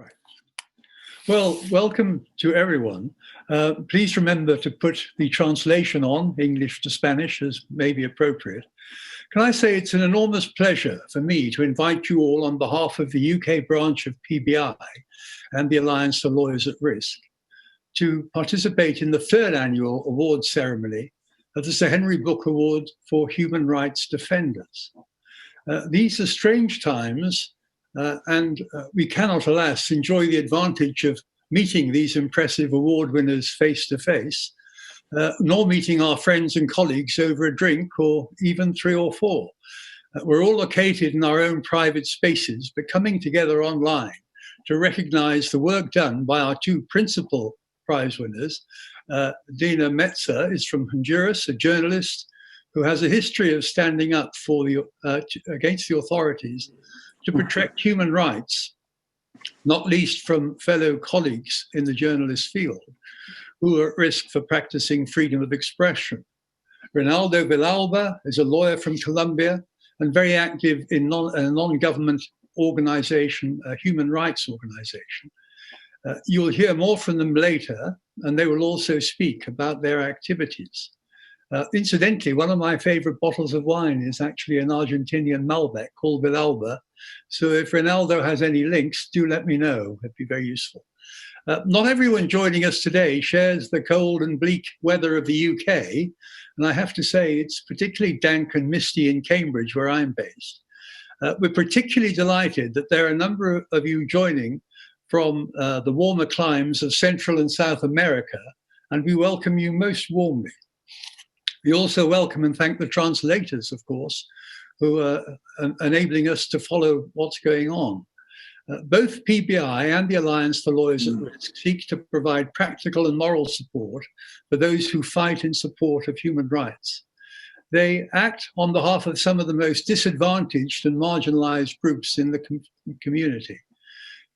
Right. Well, welcome to everyone. Please remember to put the translation on, English to Spanish, as may be appropriate. Can I say it's an enormous pleasure for me to invite you all on behalf of the UK branch of PBI and the Alliance for Lawyers at Risk to participate in the third annual awards ceremony of the Sir Henry Brooke Award for Human Rights Defenders. These are strange times, and we cannot, alas, enjoy the advantage of meeting these impressive award winners face to face, nor meeting our friends and colleagues over a drink or even 3 or 4. We're all located in our own private spaces, but coming together online to recognize the work done by our 2 principal prize winners. Dina Metzer is from Honduras, a journalist who has a history of standing up for the, against the authorities to protect human rights, not least from fellow colleagues in the journalist field who are at risk for practicing freedom of expression. Ronaldo Villalba is a lawyer from Colombia and very active in a non-government organization, a human rights organization. You'll hear more from them later, and they will also speak about their activities. Incidentally, one of my favorite bottles of wine is actually an Argentinian Malbec called Villalba. So if Ronaldo has any links, do let me know. It'd be very useful. Not everyone joining us today shares the cold and bleak weather of the UK. And I have to say, it's particularly dank and misty in Cambridge, where I'm based. We're particularly delighted that there are a number of you joining from the warmer climes of Central and South America, and we welcome you most warmly. We also welcome and thank the translators, of course, who are enabling us to follow what's going on. Both PBI and the Alliance for Lawyers at Risk seek to provide practical and moral support for those who fight in support of human rights. They act on behalf of some of the most disadvantaged and marginalized groups in the community.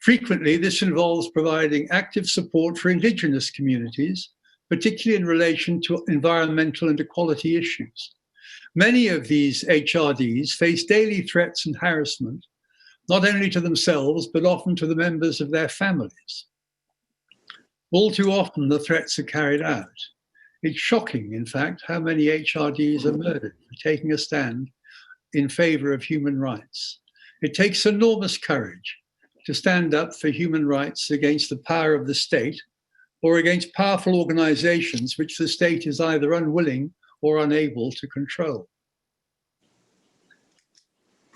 Frequently, this involves providing active support for indigenous communities, particularly in relation to environmental and equality issues. Many of these HRDs face daily threats and harassment, not only to themselves, but often to the members of their families. All too often, the threats are carried out. It's shocking, in fact, how many HRDs are murdered for taking a stand in favor of human rights. It takes enormous courage to stand up for human rights against the power of the state or against powerful organizations which the state is either unwilling or unable to control.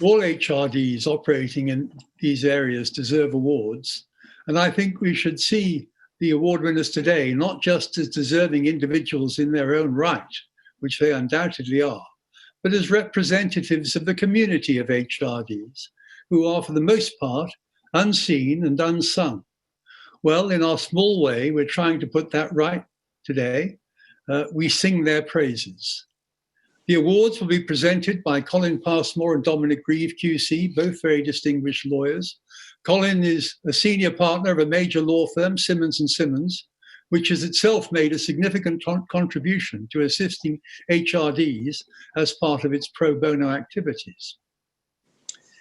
All HRDs operating in these areas deserve awards, and I think we should see the award winners today not just as deserving individuals in their own right, which they undoubtedly are, but as representatives of the community of HRDs, who are for the most part unseen and unsung. Well, in our small way, we're trying to put that right today. We sing their praises. The awards will be presented by Colin Passmore and Dominic Grieve QC, both very distinguished lawyers. Colin is a senior partner of a major law firm, Simmons & Simmons, which has itself made a significant contribution to assisting HRDs as part of its pro bono activities.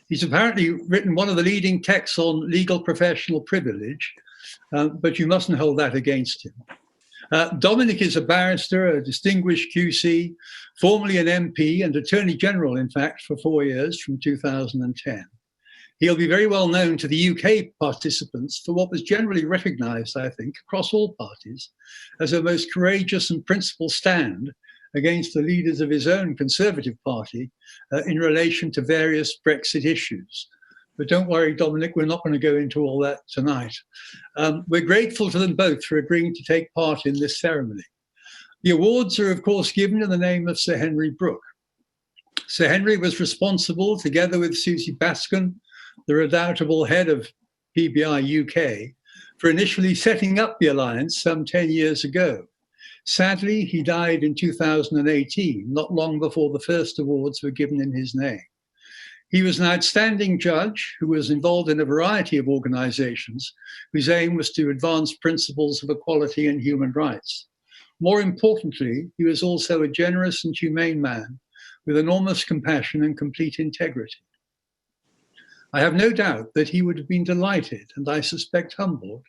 He's apparently written one of the leading texts on legal professional privilege, but you mustn't hold that against him. Dominic is a barrister, a distinguished QC, formerly an MP and Attorney General, in fact, for 4 years from 2010. He'll be very well known to the UK participants for what was generally recognised, I think, across all parties, as a most courageous and principled stand against the leaders of his own Conservative Party in relation to various Brexit issues. But don't worry, Dominic, we're not going to go into all that tonight. We're grateful to them both for agreeing to take part in this ceremony. The awards are, of course, given in the name of Sir Henry Brooke. Sir Henry was responsible, together with Susie Baskin, the redoubtable head of PBI UK, for initially setting up the Alliance some 10 years ago. Sadly, he died in 2018, not long before the first awards were given in his name. He was an outstanding judge who was involved in a variety of organizations whose aim was to advance principles of equality and human rights. More importantly, he was also a generous and humane man with enormous compassion and complete integrity. I have no doubt that he would have been delighted, and I suspect humbled,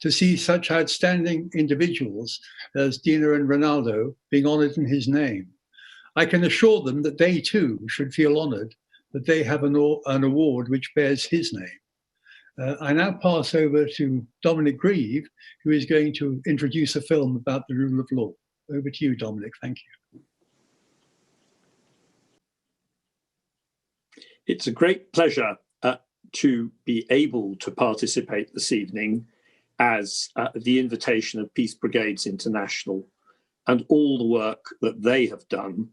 to see such outstanding individuals as Dina and Ronaldo being honoured in his name. I can assure them that they too should feel honoured that they have an award which bears his name. I now pass over to Dominic Grieve, who is going to introduce a film about the rule of law. Over to you, Dominic. Thank you. It's a great pleasure to be able to participate this evening as the invitation of Peace Brigades International and all the work that they have done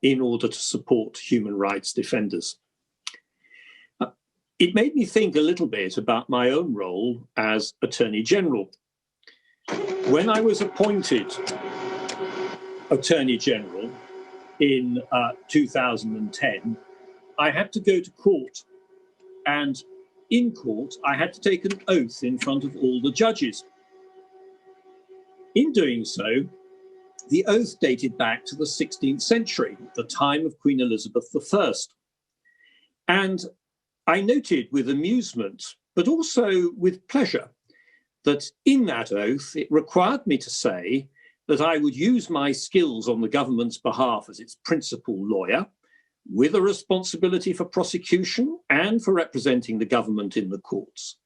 in order to support human rights defenders. It made me think a little bit about my own role as Attorney General. When I was appointed Attorney General in 2010, I had to go to court, and in court I had to take an oath in front of all the judges. In doing so, the oath dated back to the 16th century, the time of Queen Elizabeth I. And I noted with amusement, but also with pleasure, that in that oath it required me to say that I would use my skills on the government's behalf as its principal lawyer, with a responsibility for prosecution and for representing the government in the courts,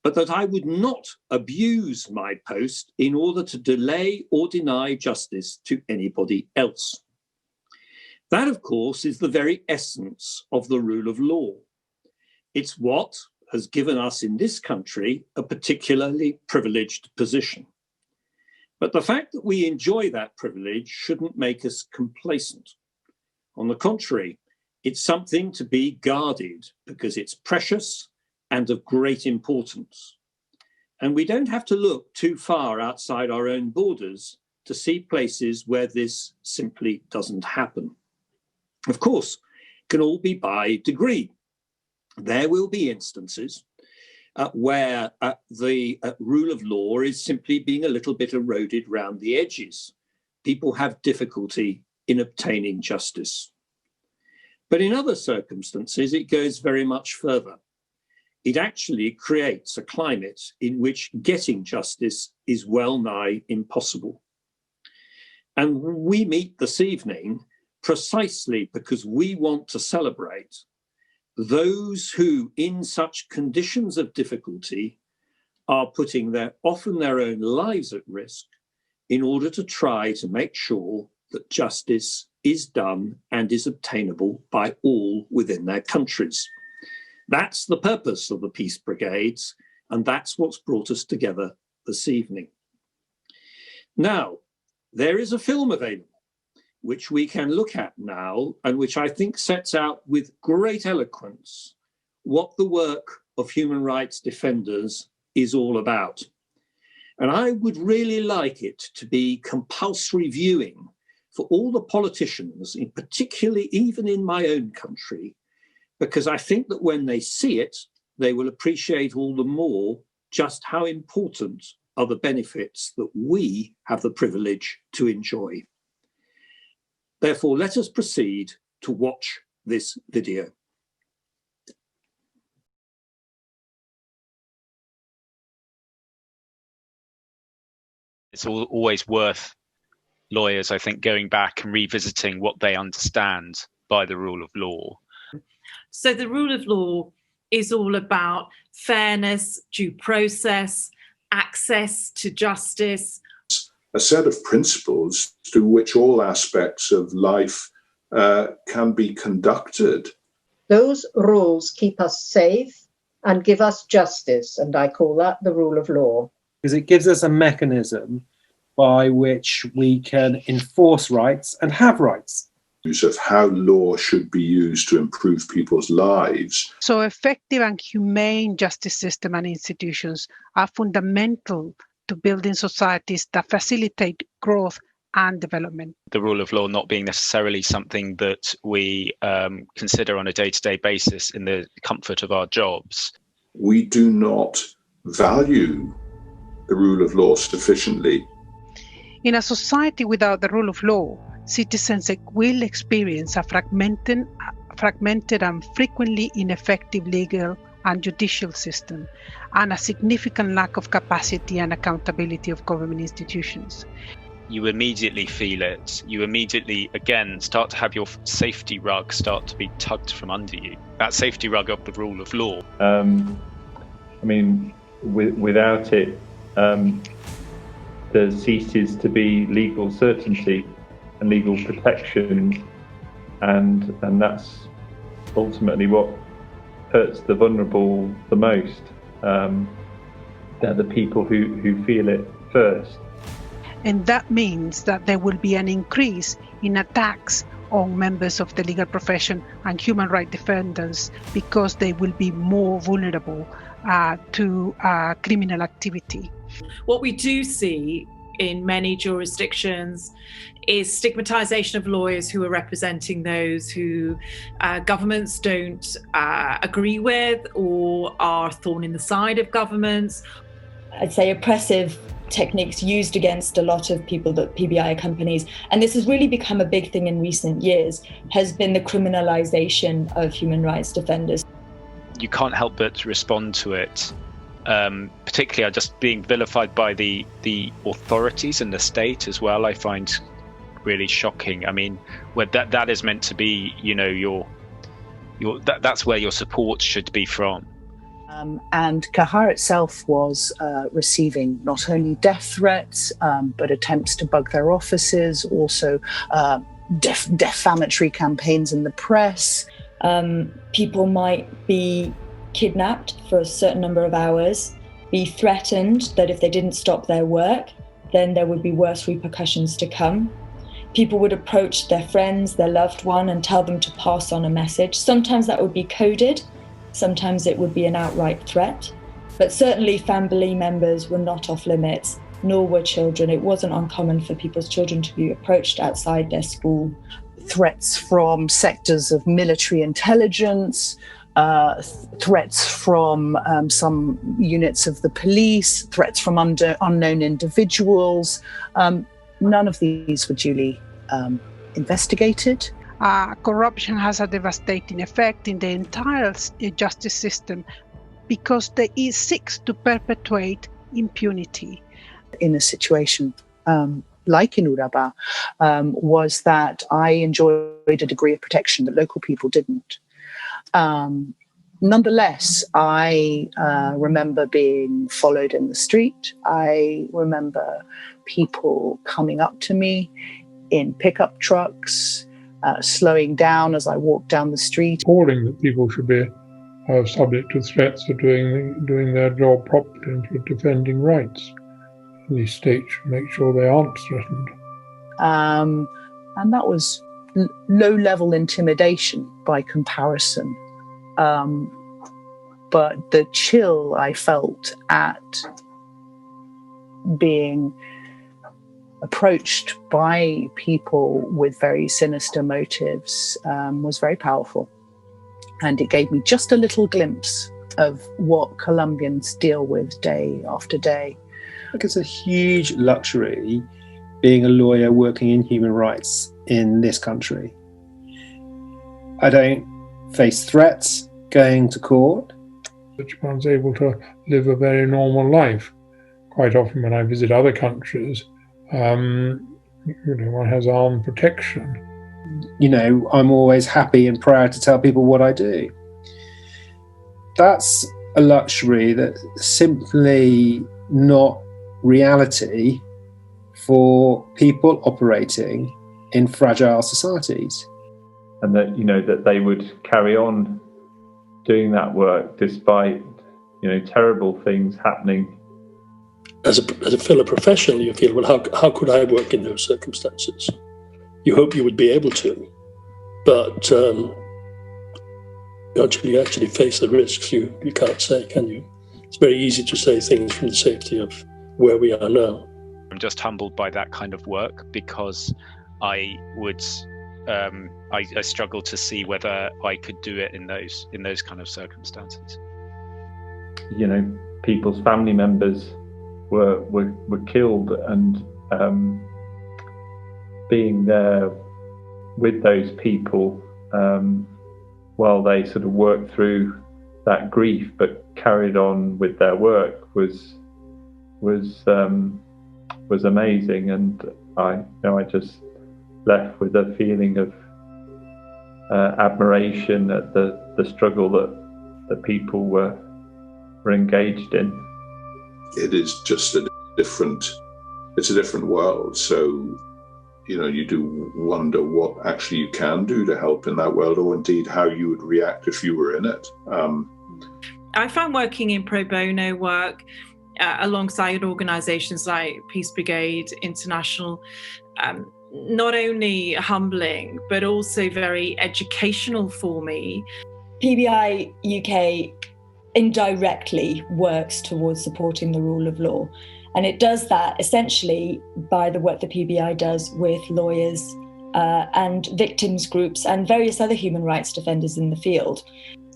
but that I would not abuse my post in order to delay or deny justice to anybody else. That, of course, is the very essence of the rule of law. It's what has given us in this country a particularly privileged position. But the fact that we enjoy that privilege shouldn't make us complacent. On the contrary, it's something to be guarded because it's precious and of great importance. And we don't have to look too far outside our own borders to see places where this simply doesn't happen. Of course, it can all be by degree. There will be instances where the rule of law is simply being a little bit eroded round the edges. People have difficulty in obtaining justice. But in other circumstances, it goes very much further. It actually creates a climate in which getting justice is well nigh impossible. And we meet this evening precisely because we want to celebrate those who, in such conditions of difficulty, are putting often their own lives at risk in order to try to make sure that justice is done and is obtainable by all within their countries. That's the purpose of the Peace Brigades, and that's what's brought us together this evening. Now, there is a film available which we can look at now and which I think sets out with great eloquence what the work of human rights defenders is all about. And I would really like it to be compulsory viewing for all the politicians, in particularly even in my own country, because I think that when they see it, they will appreciate all the more just how important are the benefits that we have the privilege to enjoy. Therefore, let us proceed to watch this video. It's always worth lawyers, I think, going back and revisiting what they understand by the rule of law. So the rule of law is all about fairness, due process, access to justice. A set of principles through which all aspects of life can be conducted. Those rules keep us safe and give us justice, and I call that the rule of law. Because it gives us a mechanism by which we can enforce rights and have rights. Of how law should be used to improve people's lives. So effective and humane justice system and institutions are fundamental to building societies that facilitate growth and development. The rule of law not being necessarily something that we consider on a day-to-day basis in the comfort of our jobs. We do not value the rule of law sufficiently. In a society without the rule of law, citizens will experience a fragmented fragmented and frequently ineffective legal and judicial system, and a significant lack of capacity and accountability of government institutions. You immediately feel it. You immediately, again, start to have your safety rug start to be tugged from under you. That safety rug of the rule of law. I mean, without it, there ceases to be legal certainty and legal protection, and that's ultimately what hurts the vulnerable the most. They're the people who feel it first. And that means that there will be an increase in attacks on members of the legal profession and human rights defenders, because they will be more vulnerable to criminal activity. What we do see in many jurisdictions is stigmatization of lawyers who are representing those who governments don't agree with or are thorn in the side of governments. I'd say oppressive techniques used against a lot of people, that PBI companies, and this has really become a big thing in recent years, has been the criminalization of human rights defenders. You can't help but respond to it, particularly just being vilified by the authorities and the state as well. I find really shocking. I mean, where that is meant to be, you know, that's where your support should be from. And KERRIDGE itself was receiving not only death threats, but attempts to bug their offices, also defamatory campaigns in the press. People might be kidnapped for a certain number of hours, be threatened that if they didn't stop their work, then there would be worse repercussions to come. People would approach their friends, their loved one, and tell them to pass on a message. Sometimes that would be coded. Sometimes it would be an outright threat, but certainly family members were not off limits, nor were children. It wasn't uncommon for people's children to be approached outside their school. Threats from sectors of military intelligence, threats from some units of the police, threats from unknown individuals. None of these were duly investigated. Corruption has a devastating effect in the entire justice system because it seeks to perpetuate impunity. In a situation like in Urabá, was that I enjoyed a degree of protection that local people didn't. Nonetheless, I remember being followed in the street. I remember people coming up to me in pickup trucks, slowing down as I walked down the street. Appalling that people should be subject to threats for doing their job properly and for defending rights. The state should make sure they aren't threatened. And that was low-level intimidation by comparison. But the chill I felt at being approached by people with very sinister motives was very powerful. And it gave me just a little glimpse of what Colombians deal with day after day. I think it's a huge luxury being a lawyer working in human rights in this country. I don't face threats going to court. That one's able to live a very normal life. Quite often when I visit other countries, one has armed protection. I'm always happy and proud to tell people what I do. That's a luxury that's simply not reality for people operating in fragile societies. And that they would carry on doing that work despite terrible things happening. As a fellow professional, you feel, well, how could I work in those circumstances? You hope you would be able to, but you actually face the risks. You can't say, can you? It's very easy to say things from the safety of where we are now. I'm just humbled by that kind of work because I would I struggle to see whether I could do it in those kind of circumstances. People's family members were killed, and being there with those people while they sort of worked through that grief but carried on with their work was amazing. And I just left with a feeling of admiration at the struggle that people were engaged in. It is just it's a different world. So, you do wonder what actually you can do to help in that world, or indeed how you would react if you were in it. I found working in pro bono work alongside organisations like Peace Brigade International not only humbling, but also very educational for me. PBI UK indirectly works towards supporting the rule of law. And it does that essentially by the work the PBI does with lawyers and victims groups and various other human rights defenders in the field.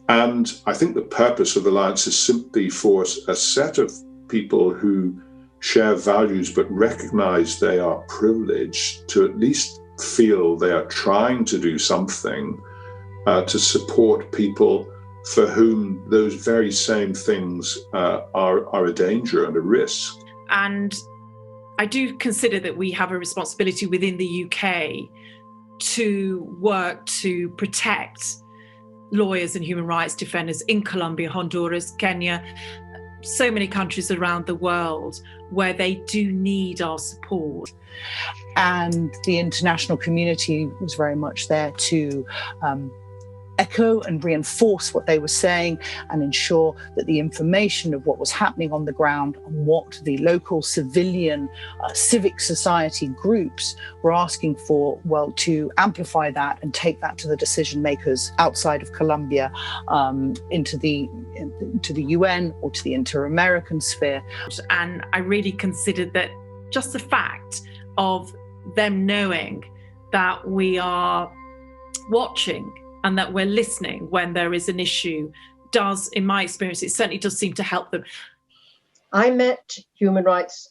And I think the purpose of Alliance is simply for a set of people who share values but recognise they are privileged to at least feel they are trying to do something to support people for whom those very same things are a danger and a risk. And I do consider that we have a responsibility within the UK to work to protect lawyers and human rights defenders in Colombia, Honduras, Kenya, so many countries around the world where they do need our support. And the international community was very much there to echo and reinforce what they were saying and ensure that the information of what was happening on the ground and what the local civilian civic society groups were asking for, well, to amplify that and take that to the decision makers outside of Colombia, into the UN or to the inter-American sphere. And I really considered that just the fact of them knowing that we are watching and that we're listening when there is an issue does, in my experience, it certainly does seem to help them. I met human rights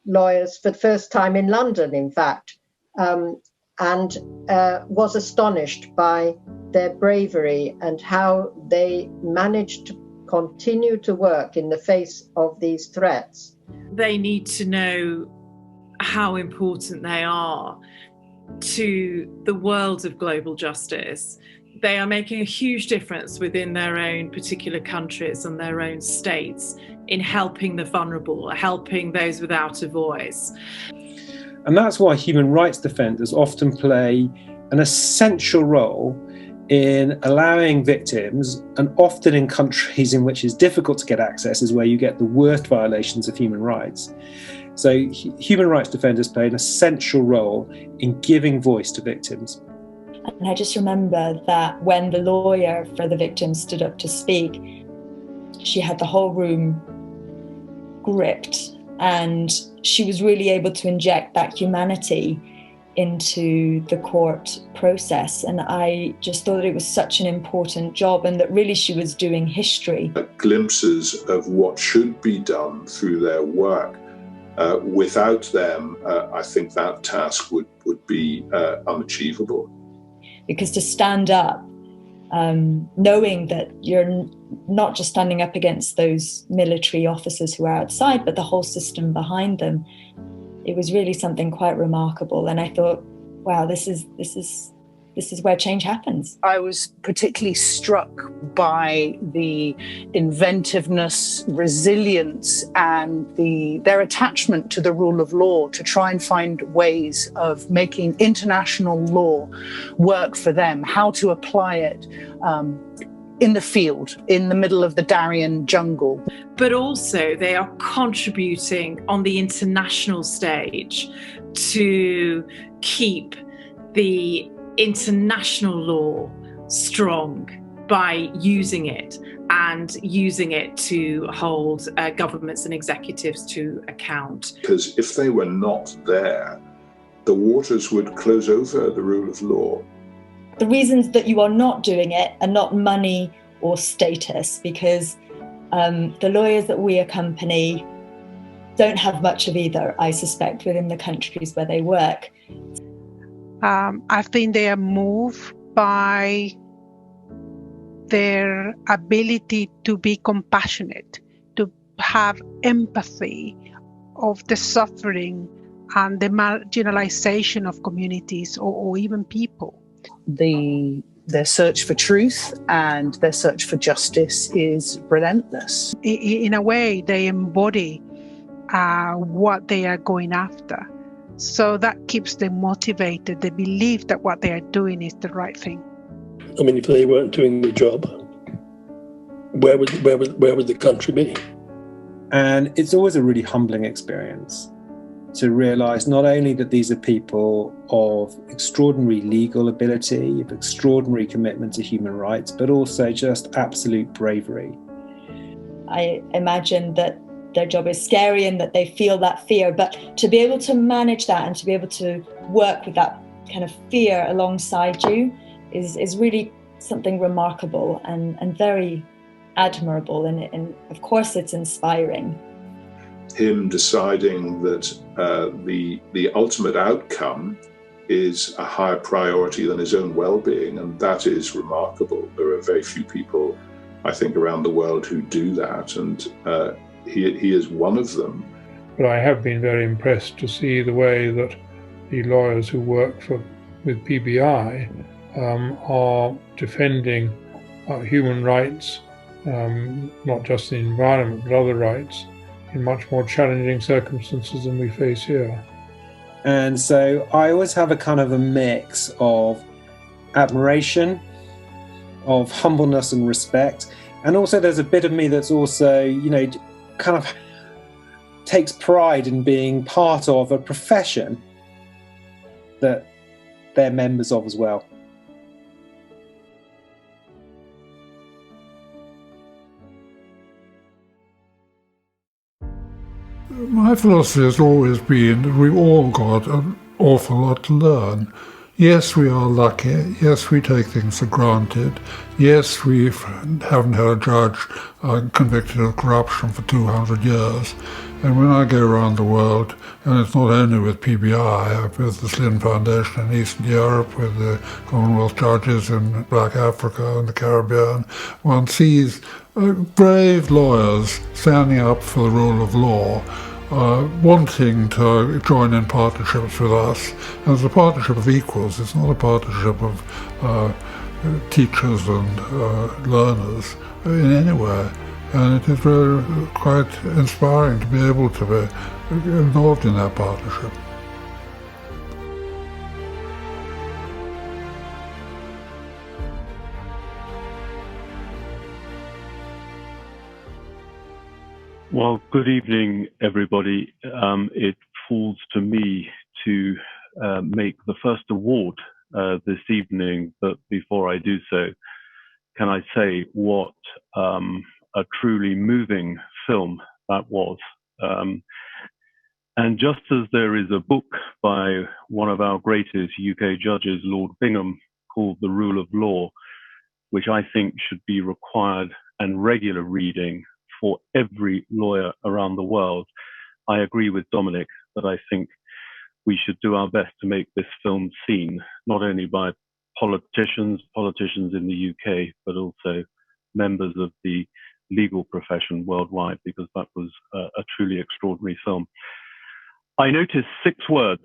lawyers for the first time in London, in fact, and was astonished by their bravery and how they managed to continue to work in the face of these threats. They need to know how important they are to the world of global justice. They are making a huge difference within their own particular countries and their own states in helping the vulnerable, helping those without a voice. And that's why human rights defenders often play an essential role in allowing victims, and often in countries in which it's difficult to get access is where you get the worst violations of human rights. So human rights defenders play an essential role in giving voice to victims. And I just remember that when the lawyer for the victim stood up to speak, she had the whole room gripped, and she was really able to inject that humanity into the court process. And I just thought it was such an important job, and that really she was doing history. Glimpses of what should be done through their work. Without them, I think that task would be unachievable. Because to stand up, knowing that you're not just standing up against those military officers who are outside, but the whole system behind them, it was really something quite remarkable. And I thought, wow, this is where change happens. I was particularly struck by the inventiveness, resilience, and their attachment to the rule of law to try and find ways of making international law work for them, how to apply it in the field, in the middle of the Darien jungle. But also they are contributing on the international stage to keep the international law strong by using it to hold governments and executives to account. Because if they were not there, the waters would close over the rule of law. The reasons that you are not doing it are not money or status, because the lawyers that we accompany don't have much of either, I suspect, within the countries where they work. I think they are moved by their ability to be compassionate, to have empathy of the suffering and the marginalization of communities or even people. Their search for truth and their search for justice is relentless. In a way, they embody what they are going after. So that keeps them motivated. They believe that what they are doing is the right thing. I mean, if they weren't doing the job, where would the country be? And it's always a really humbling experience to realise not only that these are people of extraordinary legal ability, of extraordinary commitment to human rights, but also just absolute bravery. I imagine that their job is scary and that they feel that fear, but to be able to manage that and to be able to work with that kind of fear alongside you is really something remarkable and very admirable, and of course it's inspiring. Him deciding that the ultimate outcome is a higher priority than his own well-being, and that is remarkable. There are very few people, I think, around the world who do that, and he is one of them. But I have been very impressed to see the way that the lawyers who work with PBI are defending human rights, not just the environment, but other rights, in much more challenging circumstances than we face here. And so I always have a kind of a mix of admiration, of humbleness and respect. And also there's a bit of me that's also, kind of takes pride in being part of a profession that they're members of as well. My philosophy has always been that we've all got an awful lot to learn. Yes, we are lucky. Yes, we take things for granted. Yes, we haven't had a judge convicted of corruption for 200 years. And when I go around the world, and it's not only with PBI, with the Slynn Foundation in Eastern Europe, with the Commonwealth judges in Black Africa and the Caribbean, one sees brave lawyers standing up for the rule of law, wanting to join in partnerships with us. And it's a partnership of equals. It's not a partnership of teachers and learners in any way. And it is really quite inspiring to be able to be involved in that partnership. Well, good evening, everybody. It falls to me to make the first award this evening, but before I do so, can I say what a truly moving film that was. And just as there is a book by one of our greatest UK judges, Lord Bingham, called The Rule of Law, which I think should be required and regular reading for every lawyer around the world, I agree with Dominic that I think we should do our best to make this film seen, not only by politicians in the UK, but also members of the legal profession worldwide, because that was a truly extraordinary film. I noticed 6 words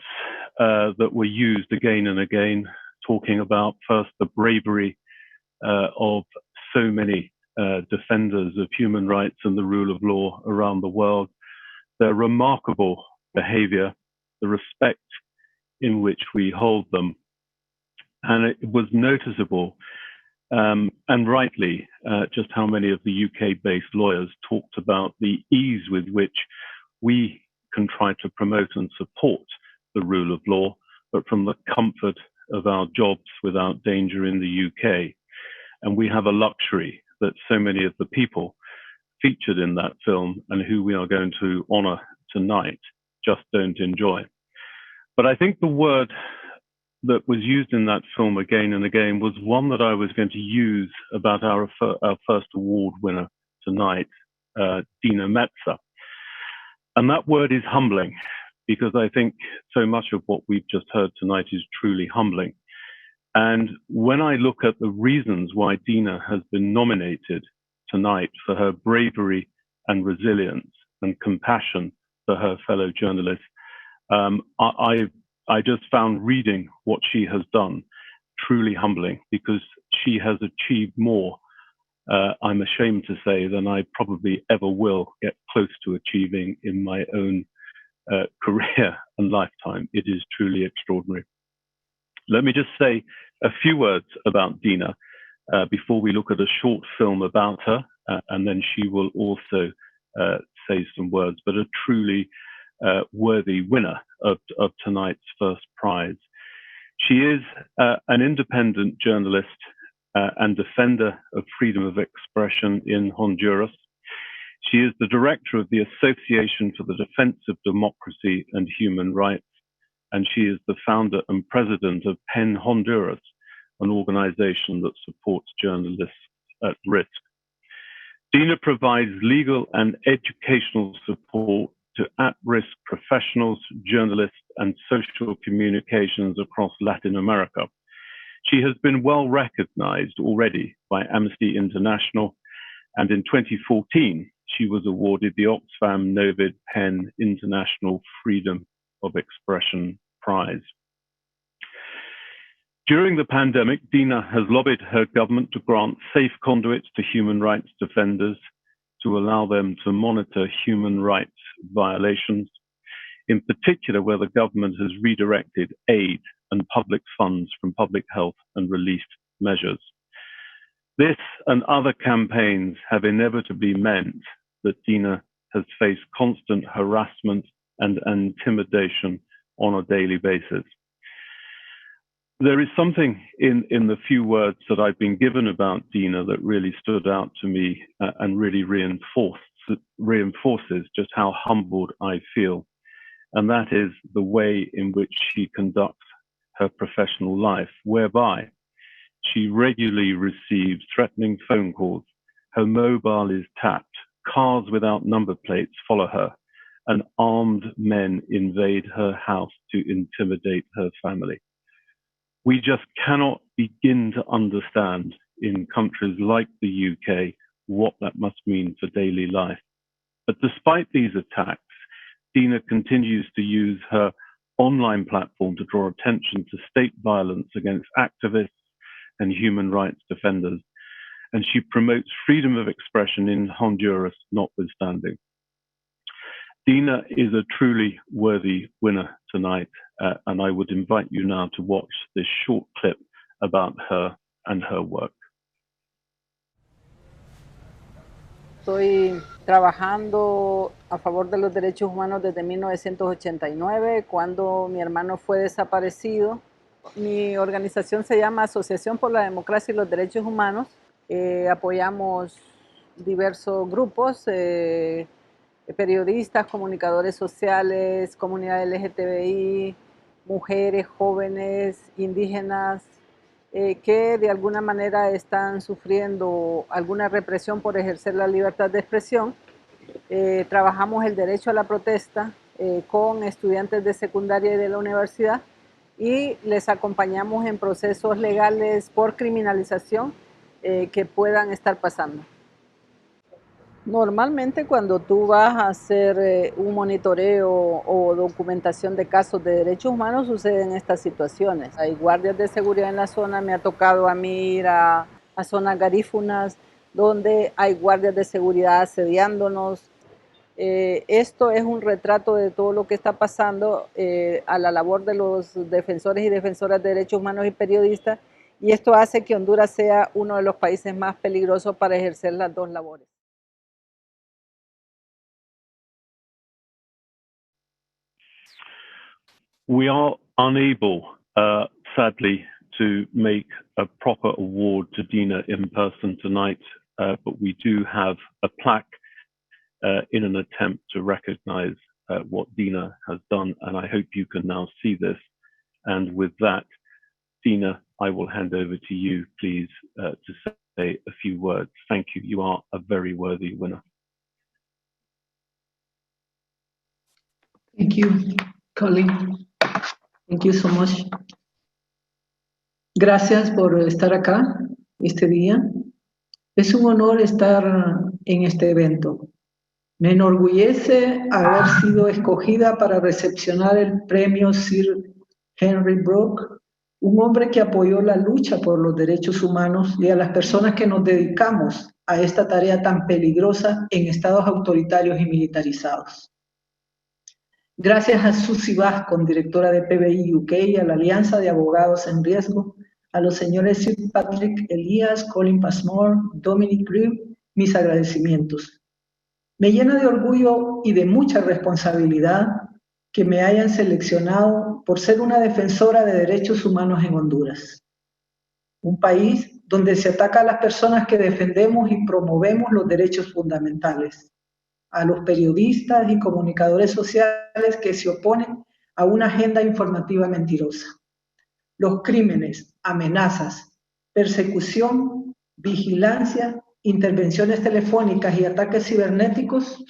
that were used again and again, talking about first the bravery of so many defenders of human rights and the rule of law around the world, their remarkable behavior, the respect in which we hold them. And it was noticeable, and rightly, just how many of the UK-based lawyers talked about the ease with which we can try to promote and support the rule of law, but from the comfort of our jobs without danger in the UK. And we have a luxury that so many of the people featured in that film and who we are going to honor tonight just don't enjoy. But I think the word that was used in that film again and again was one that I was going to use about our first award winner tonight, Dina Metzer. And that word is humbling, because I think so much of what we've just heard tonight is truly humbling. And when I look at the reasons why Dina has been nominated tonight for her bravery and resilience and compassion for her fellow journalists, I just found reading what she has done truly humbling, because she has achieved more, I'm ashamed to say, than I probably ever will get close to achieving in my own career and lifetime. It is truly extraordinary. Let me just say a few words about Dina before we look at a short film about her, and then she will also say some words, but a truly worthy winner of tonight's first prize. She is an independent journalist and defender of freedom of expression in Honduras. She is the director of the Association for the Defense of Democracy and Human Rights, and she is the founder and president of PEN Honduras, an organization that supports journalists at risk. Dina provides legal and educational support to at-risk professionals, journalists, and social communications across Latin America. She has been well recognized already by Amnesty International, and in 2014, she was awarded the Oxfam Novid PEN International Freedom of Expression Prize. During the pandemic, Dina has lobbied her government to grant safe conduits to human rights defenders to allow them to monitor human rights violations, in particular where the government has redirected aid and public funds from public health and relief measures. This and other campaigns have inevitably meant that Dina has faced constant harassment and intimidation on a daily basis. There is something in the few words that I've been given about Dina that really stood out to me and really reinforces just how humbled I feel. And that is the way in which she conducts her professional life, whereby she regularly receives threatening phone calls, her mobile is tapped, cars without number plates follow her, and armed men invade her house to intimidate her family. We just cannot begin to understand in countries like the UK what that must mean for daily life. But despite these attacks, Dina continues to use her online platform to draw attention to state violence against activists and human rights defenders, and she promotes freedom of expression in Honduras notwithstanding. Dina is a truly worthy winner tonight, and I would invite you now to watch this short clip about her and her work. Estoy trabajando a favor de los derechos humanos desde 1989, cuando mi hermano fue desaparecido. Mi organización se llama Asociación por la Democracia y los Derechos Humanos. Apoyamos diversos grupos, periodistas, comunicadores sociales, comunidad LGTBI, mujeres, jóvenes, indígenas, que de alguna manera están sufriendo alguna represión por ejercer la libertad de expresión. Trabajamos el derecho a la protesta con estudiantes de secundaria y de la universidad, y les acompañamos en procesos legales por criminalización que puedan estar pasando. Normalmente cuando tú vas a hacer un monitoreo o documentación de casos de derechos humanos suceden estas situaciones. Hay guardias de seguridad en la zona, me ha tocado a mí ir a zonas garífunas donde hay guardias de seguridad asediándonos. Esto es un retrato de todo lo que está pasando a la labor de los defensores y defensoras de derechos humanos y periodistas, y esto hace que Honduras sea uno de los países más peligrosos para ejercer las dos labores. We are unable, sadly, to make a proper award to Dina in person tonight, but we do have a plaque in an attempt to recognize what Dina has done, and I hope you can now see this. And with that, Dina, I will hand over to you, please, to say a few words. Thank you. You are a very worthy winner. Thank you, Colin. Thank you so much. Gracias por estar acá este día. Es un honor estar en este evento. Me enorgullece haber sido escogida para recepcionar el premio Sir Henry Brooke, un hombre que apoyó la lucha por los derechos humanos y a las personas que nos dedicamos a esta tarea tan peligrosa en estados autoritarios y militarizados. Gracias a Susie Bascon, directora de PBI UK, y a la Alianza de Abogados en Riesgo, a los señores Sir Patrick ELIAS, Colin Passmore, Dominic Grieve, mis agradecimientos. Me llena de orgullo y de mucha responsabilidad que me hayan seleccionado por ser una defensora de derechos humanos en Honduras, un país donde se ataca a las personas que defendemos y promovemos los derechos fundamentales, a los periodistas y comunicadores sociales que se oponen a una agenda informativa mentirosa. Los crímenes, amenazas, persecución, vigilancia, intervenciones telefónicas y ataques cibernéticos,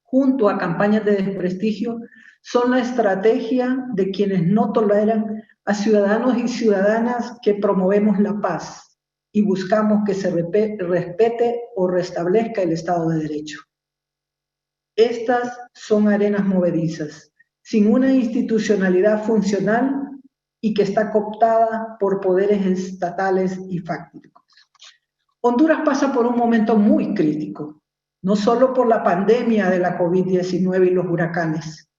junto a campañas de desprestigio, son la estrategia de quienes no toleran a ciudadanos y ciudadanas que promovemos la paz y buscamos que se respete o restablezca el Estado de Derecho. Estas son arenas movedizas, sin una institucionalidad funcional y que está cooptada por poderes estatales y fácticos. Honduras pasa por un momento muy crítico, no solo por la pandemia de la COVID-19 y los huracanes,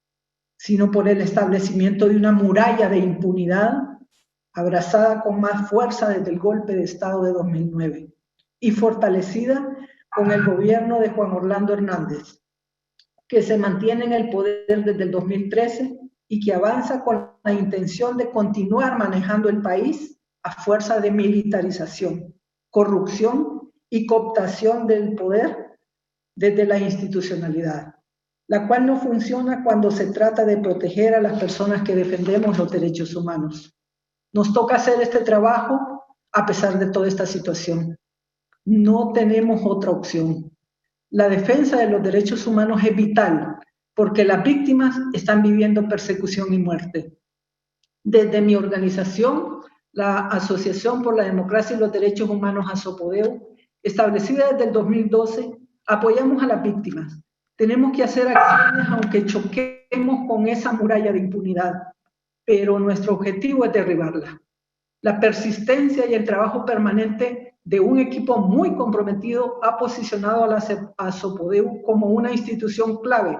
sino por el establecimiento de una muralla de impunidad abrazada con más fuerza desde el golpe de Estado de 2009 y fortalecida con el gobierno de Juan Orlando Hernández, que se mantiene en el poder desde el 2013 y que avanza con la intención de continuar manejando el país a fuerza de militarización, corrupción y cooptación del poder desde la institucionalidad, la cual no funciona cuando se trata de proteger a las personas que defendemos los derechos humanos. Nos toca hacer este trabajo a pesar de toda esta situación. No tenemos otra opción. La defensa de los derechos humanos es vital porque las víctimas están viviendo persecución y muerte. Desde mi organización, la Asociación por la Democracia y los Derechos Humanos ASOPODEU, establecida desde el 2012, apoyamos a las víctimas. Tenemos que hacer acciones aunque choquemos con esa muralla de impunidad, pero nuestro objetivo es derribarla. La persistencia y el trabajo permanente de un equipo muy comprometido ha posicionado a la ASOPODEU como una institución clave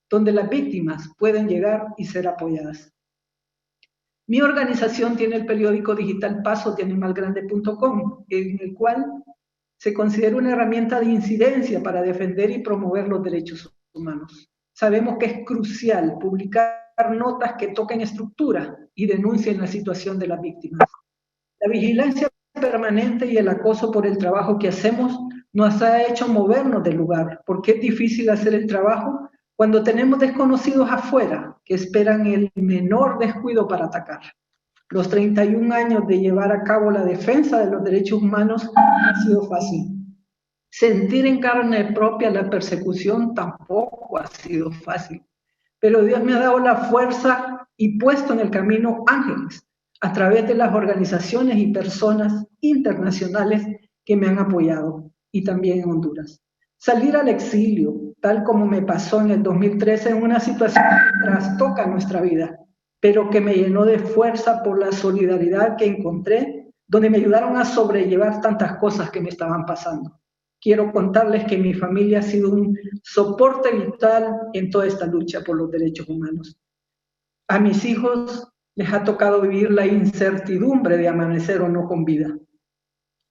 donde las víctimas pueden llegar y ser apoyadas. Mi organización tiene el periódico digital pasosdeanimalgrande.com, en el cual se considera una herramienta de incidencia para defender y promover los derechos humanos. Sabemos que es crucial publicar notas que toquen estructura y denuncien la situación de las víctimas. La vigilancia permanente y el acoso por el trabajo que hacemos nos ha hecho movernos del lugar, porque es difícil hacer el trabajo cuando tenemos desconocidos afuera que esperan el menor descuido para atacar. Los 31 años de llevar a cabo la defensa de los derechos humanos ha sido fácil. Sentir en carne propia la persecución tampoco ha sido fácil. Pero Dios me ha dado la fuerza y puesto en el camino ángeles a través de las organizaciones y personas internacionales que me han apoyado y también en Honduras. Salir al exilio, tal como me pasó en el 2013, en una situación que trastoca nuestra vida, pero que me llenó de fuerza por la solidaridad que encontré, donde me ayudaron a sobrellevar tantas cosas que me estaban pasando. Quiero contarles que mi familia ha sido un soporte vital en toda esta lucha por los derechos humanos. A mis hijos les ha tocado vivir la incertidumbre de amanecer o no con vida.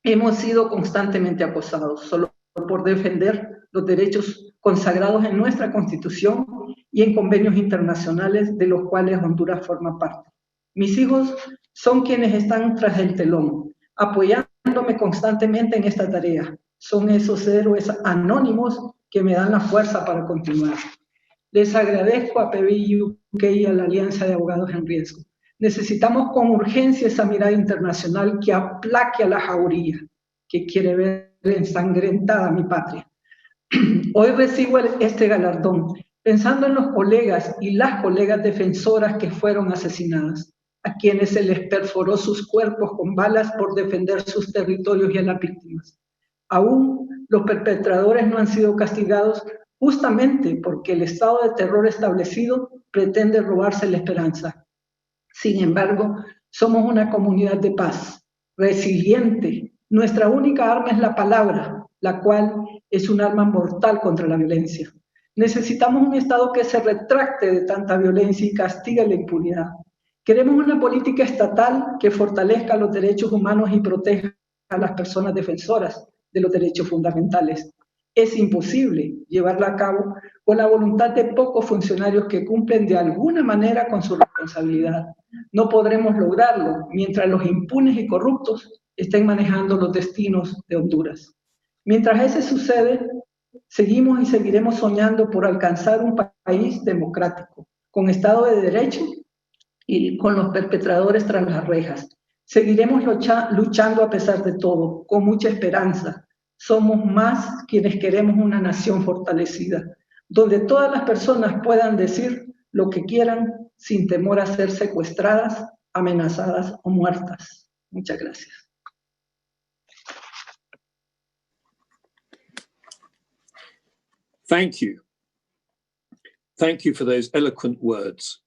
Hemos sido constantemente acosados, solo por defender los derechos consagrados en nuestra Constitución y en convenios internacionales de los cuales Honduras forma parte. Mis hijos son quienes están tras el telón, apoyándome constantemente en esta tarea. Son esos héroes anónimos que me dan la fuerza para continuar. Les agradezco a PBI UK y a la Alianza de Abogados en Riesgo. Necesitamos con urgencia esa mirada internacional que aplaque a la jauría, que quiere ver ensangrentada mi patria. Hoy recibo este galardón pensando en los colegas y las colegas defensoras que fueron asesinadas, a quienes se les perforó sus cuerpos con balas por defender sus territorios y a las víctimas. Aún los perpetradores no han sido castigados justamente porque el estado de terror establecido pretende robarse la esperanza. Sin embargo, somos una comunidad de paz, resiliente. Nuestra única arma es la palabra, la cual es un arma mortal contra la violencia. Necesitamos un Estado que se retracte de tanta violencia y castigue la impunidad. Queremos una política estatal que fortalezca los derechos humanos y proteja a las personas defensoras de los derechos fundamentales. Es imposible llevarla a cabo con la voluntad de pocos funcionarios que cumplen de alguna manera con su responsabilidad. No podremos lograrlo mientras los impunes y corruptos estén manejando los destinos de Honduras. Mientras eso sucede, seguimos y seguiremos soñando por alcanzar un país democrático, con Estado de Derecho y con los perpetradores tras las rejas. Seguiremos luchando a pesar de todo, con mucha esperanza. Somos más quienes queremos una nación fortalecida, donde todas las personas puedan decir lo que quieran sin temor a ser secuestradas, amenazadas o muertas. Muchas gracias. Thank you. Thank you for those eloquent words.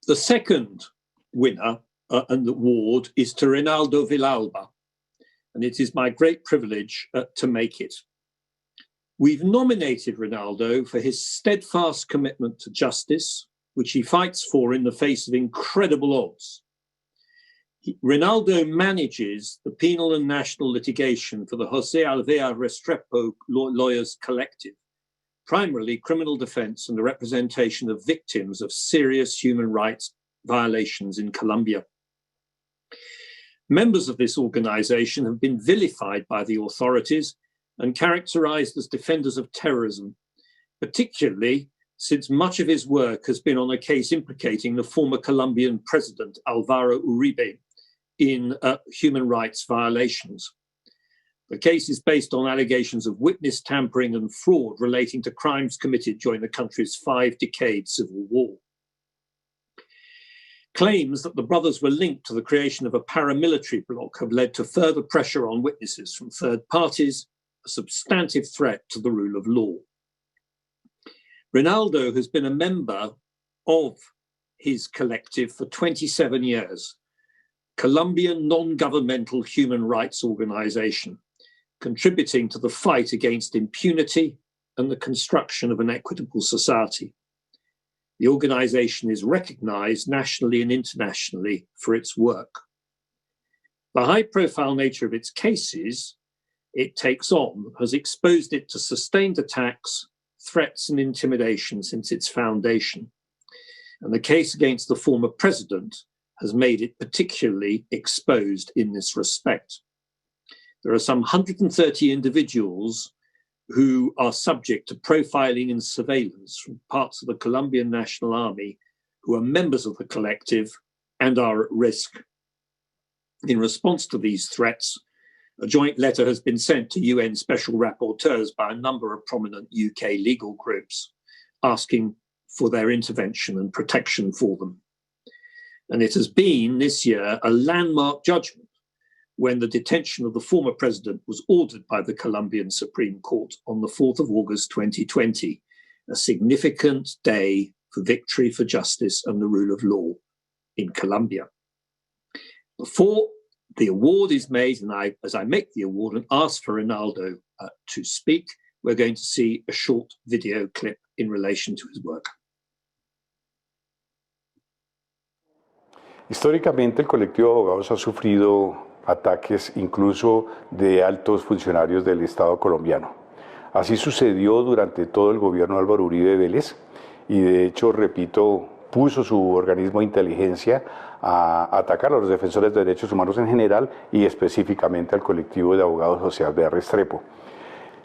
The second winner and award is to Reinaldo Villalba, and it is my great privilege to make it. We've nominated Reinaldo for his steadfast commitment to justice, which he fights for in the face of incredible odds. Reinaldo manages the penal and national litigation for the José Alvear Restrepo Lawyers Collective, primarily criminal defense and the representation of victims of serious human rights violations in Colombia. Members of this organization have been vilified by the authorities and characterized as defenders of terrorism, particularly since much of his work has been on a case implicating the former Colombian president, Álvaro Uribe, in human rights violations. The case is based on allegations of witness tampering and fraud relating to crimes committed during the country's 5-decade civil war. Claims that the brothers were linked to the creation of a paramilitary bloc have led to further pressure on witnesses from third parties, a substantive threat to the rule of law. Reinaldo has been a member of his collective for 27 years, Colombian non-governmental human rights organization, contributing to the fight against impunity and the construction of an equitable society. The organization is recognized nationally and internationally for its work. The high-profile nature of its cases it takes on has exposed it to sustained attacks, threats and intimidation since its foundation. And the case against the former president has made it particularly exposed in this respect. There are some 130 individuals who are subject to profiling and surveillance from parts of the Colombian National Army who are members of the collective and are at risk. In response to these threats, a joint letter has been sent to UN special rapporteurs by a number of prominent UK legal groups asking for their intervention and protection for them. And it has been this year a landmark judgment when the detention of the former president was ordered by the Colombian Supreme Court on the 4th of August 2020, a significant day for victory for justice and the rule of law in Colombia. Before the award is made, and as I make the award and ask for Reinaldo to speak, we're going to see a short video clip in relation to his work. Históricamente, el colectivo de abogados ha sufrido ataques incluso de altos funcionarios del Estado colombiano. Así sucedió durante todo el gobierno de Álvaro Uribe Vélez y de hecho, repito, puso su organismo de inteligencia a atacar a los defensores de derechos humanos en general y específicamente al colectivo de abogados José Alvear Restrepo.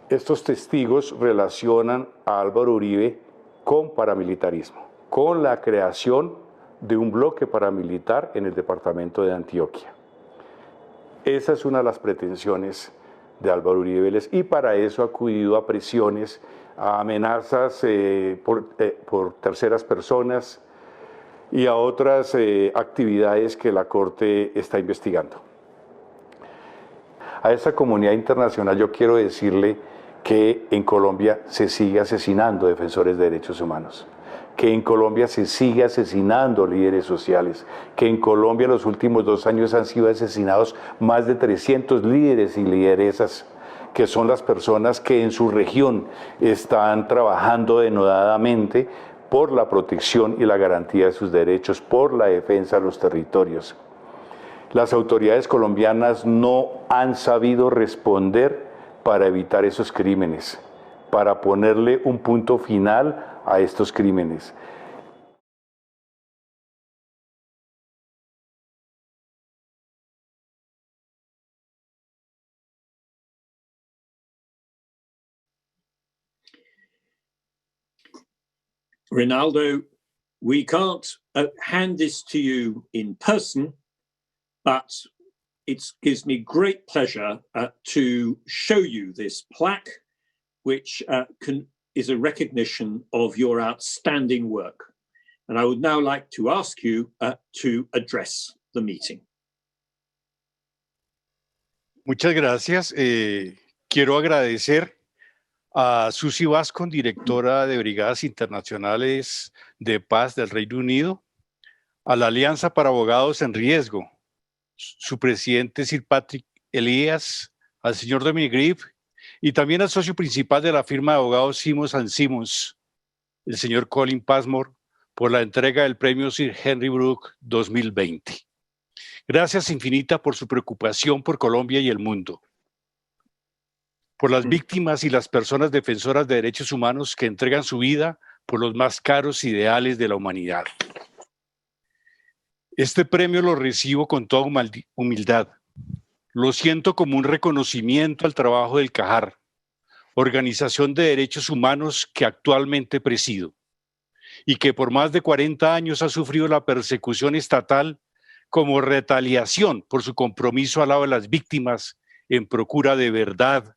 Estos testigos relacionan a Álvaro Uribe con paramilitarismo, con la creación de un bloque paramilitar en el departamento de Antioquia. Esa es una de las pretensiones de Álvaro Uribe Vélez y para eso ha acudido a presiones, a amenazas por terceras personas y a otras actividades que la Corte está investigando. A esta comunidad internacional yo quiero decirle que en Colombia se sigue asesinando defensores de derechos humanos, que en Colombia se sigue asesinando líderes sociales, que en Colombia en los últimos 2 años han sido asesinados más de 300 líderes y lideresas, que son las personas que en su región están trabajando denodadamente por la protección y la garantía de sus derechos, por la defensa de los territorios. Las autoridades colombianas no han sabido responder para evitar esos crímenes, para ponerle un punto final a estos crímenes. Ronaldo, we can't hand this to you in person, but it gives me great pleasure to show you this plaque, which is a recognition of your outstanding work. And I would now like to ask you to address the meeting. Muchas gracias. Quiero agradecer a Susi Vascon, directora de Brigadas Internacionales de Paz del Reino Unido, a la Alianza para Abogados en Riesgo, su presidente Sir Patrick ELIAS, al señor Dominic Grieve y también al socio principal de la firma de abogados Simmons & Simmons, el señor Colin Passmore, por la entrega del premio Sir Henry Brooke 2020. Gracias infinita por su preocupación por Colombia y el mundo, por las víctimas y las personas defensoras de derechos humanos que entregan su vida por los más caros ideales de la humanidad. Este premio lo recibo con toda humildad. Lo siento como un reconocimiento al trabajo del CAJAR, organización de derechos humanos que actualmente presido, y que por más de 40 años ha sufrido la persecución estatal como retaliación por su compromiso al lado de las víctimas en procura de verdad,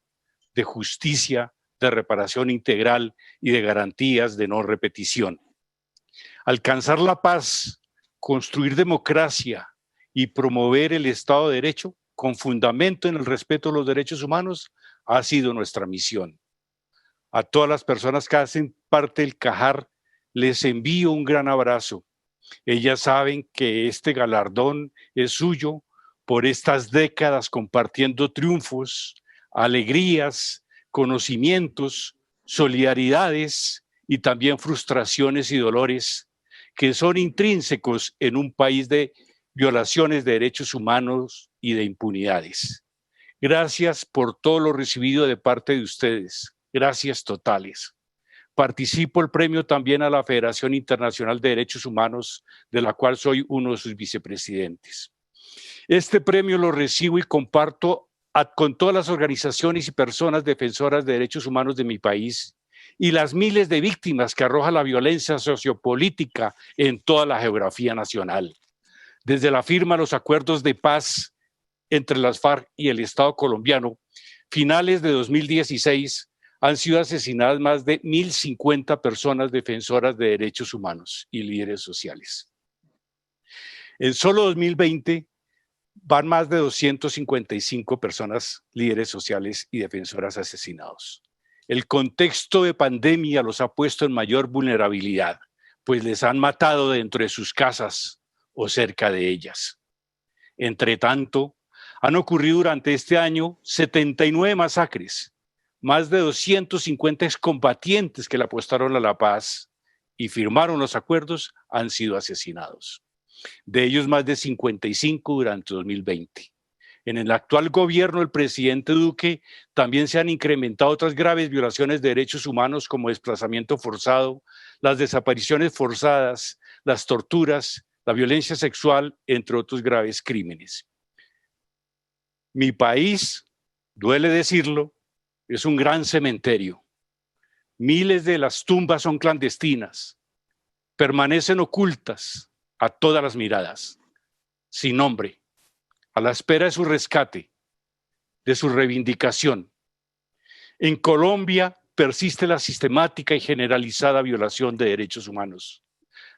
de justicia, de reparación integral y de garantías de no repetición. Alcanzar la paz, construir democracia y promover el Estado de Derecho con fundamento en el respeto a los derechos humanos ha sido nuestra misión. A todas las personas que hacen parte del CAJAR les envío un gran abrazo. Ellas saben que este galardón es suyo por estas décadas compartiendo triunfos, alegrías, conocimientos, solidaridades y también frustraciones y dolores que son intrínsecos en un país de violaciones de derechos humanos y de impunidades. Gracias por todo lo recibido de parte de ustedes. Gracias totales. Participo el premio también a la Federación Internacional de Derechos Humanos, de la cual soy uno de sus vicepresidentes. Este premio lo recibo y comparto con todas las organizaciones y personas defensoras de derechos humanos de mi país y las miles de víctimas que arroja la violencia sociopolítica en toda la geografía nacional. Desde la firma de los acuerdos de paz entre las FARC y el Estado colombiano, finales de 2016, han sido asesinadas más de 1.050 personas defensoras de derechos humanos y líderes sociales. En solo 2020 van más de 255 personas, líderes sociales y defensoras asesinados. El contexto de pandemia los ha puesto en mayor vulnerabilidad, pues les han matado dentro de sus casas o cerca de ellas. Entre tanto, han ocurrido durante este año 79 masacres, más de 250 excombatientes que le apostaron a la paz y firmaron los acuerdos han sido asesinados. De ellos más de 55 durante 2020. En el actual gobierno del presidente Duque también se han incrementado otras graves violaciones de derechos humanos como desplazamiento forzado, las desapariciones forzadas, las torturas, la violencia sexual, entre otros graves crímenes. Mi país, duele decirlo, es un gran cementerio. Miles de las tumbas son clandestinas, permanecen ocultas a todas las miradas, sin nombre, a la espera de su rescate, de su reivindicación. En Colombia persiste la sistemática y generalizada violación de derechos humanos.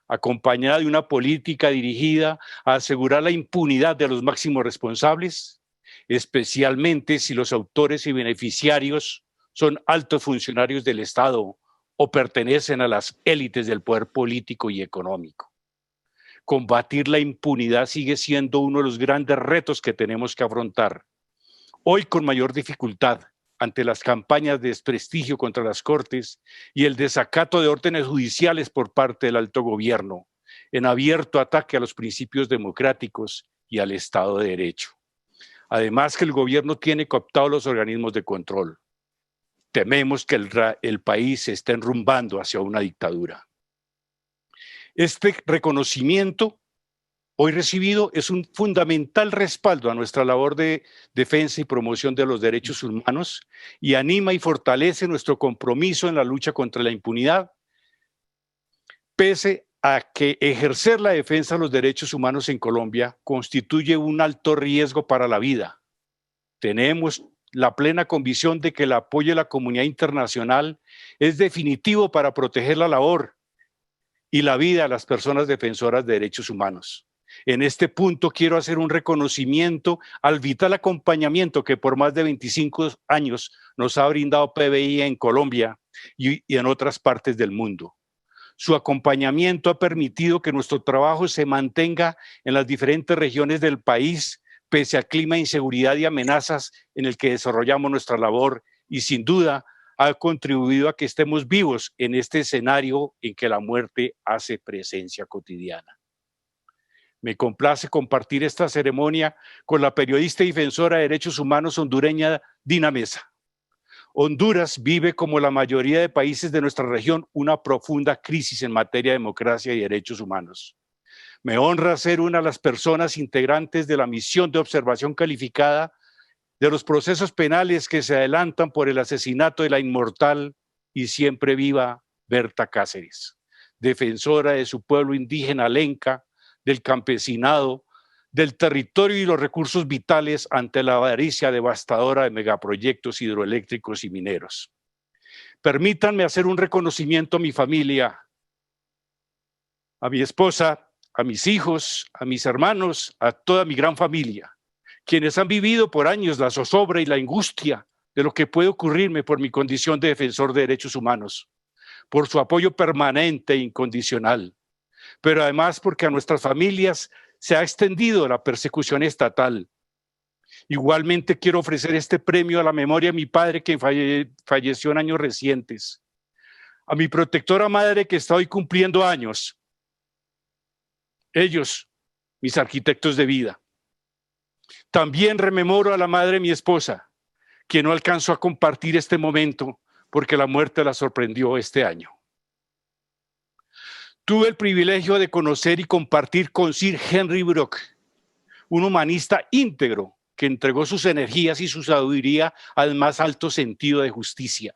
acompañada de una política dirigida a asegurar la impunidad de los máximos responsables, especialmente si los autores y beneficiarios son altos funcionarios del Estado o pertenecen a las élites del poder político y económico. Combatir la impunidad sigue siendo uno de los grandes retos que tenemos que afrontar. Hoy con mayor dificultad ante las campañas de desprestigio contra las Cortes y el desacato de órdenes judiciales por parte del alto gobierno, en abierto ataque a los principios democráticos y al Estado de Derecho. Además que el gobierno tiene cooptados los organismos de control. Tememos que el país se esté enrumbando hacia una dictadura. Este reconocimiento hoy recibido es un fundamental respaldo a nuestra labor de defensa y promoción de los derechos humanos y anima y fortalece nuestro compromiso en la lucha contra la impunidad, pese a que ejercer la defensa de los derechos humanos en Colombia constituye un alto riesgo para la vida. Tenemos la plena convicción de que el apoyo de la comunidad internacional es definitivo para proteger la labor y la vida de las personas defensoras de derechos humanos. En este punto quiero hacer un reconocimiento al vital acompañamiento que por más de 25 años nos ha brindado PBI en Colombia y en otras partes del mundo. Su acompañamiento ha permitido que nuestro trabajo se mantenga en las diferentes regiones del país, pese al clima de inseguridad y amenazas en el que desarrollamos nuestra labor y sin duda ha contribuido a que estemos vivos en este escenario en que la muerte hace presencia cotidiana. Me complace compartir esta ceremonia con la periodista y defensora de derechos humanos hondureña Dina Mesa. Honduras vive, como la mayoría de países de nuestra región, una profunda crisis en materia de democracia y derechos humanos. Me honra ser una de las personas integrantes de la misión de observación calificada de los procesos penales que se adelantan por el asesinato de la inmortal y siempre viva Berta Cáceres, defensora de su pueblo indígena lenca, del campesinado, del territorio y los recursos vitales ante la avaricia devastadora de megaproyectos hidroeléctricos y mineros. Permítanme hacer un reconocimiento a mi familia, a mi esposa, a mis hijos, a mis hermanos, a toda mi gran familia, quienes han vivido por años la zozobra y la angustia de lo que puede ocurrirme por mi condición de defensor de derechos humanos, por su apoyo permanente e incondicional, pero además porque a nuestras familias se ha extendido la persecución estatal. Igualmente quiero ofrecer este premio a la memoria de mi padre, quien falleció en años recientes, a mi protectora madre que está hoy cumpliendo años, ellos, mis arquitectos de vida. También rememoro a la madre de mi esposa, quien no alcanzó a compartir este momento porque la muerte la sorprendió este año. Tuve el privilegio de conocer y compartir con Sir Henry Brooke, un humanista íntegro que entregó sus energías y su sabiduría al más alto sentido de justicia.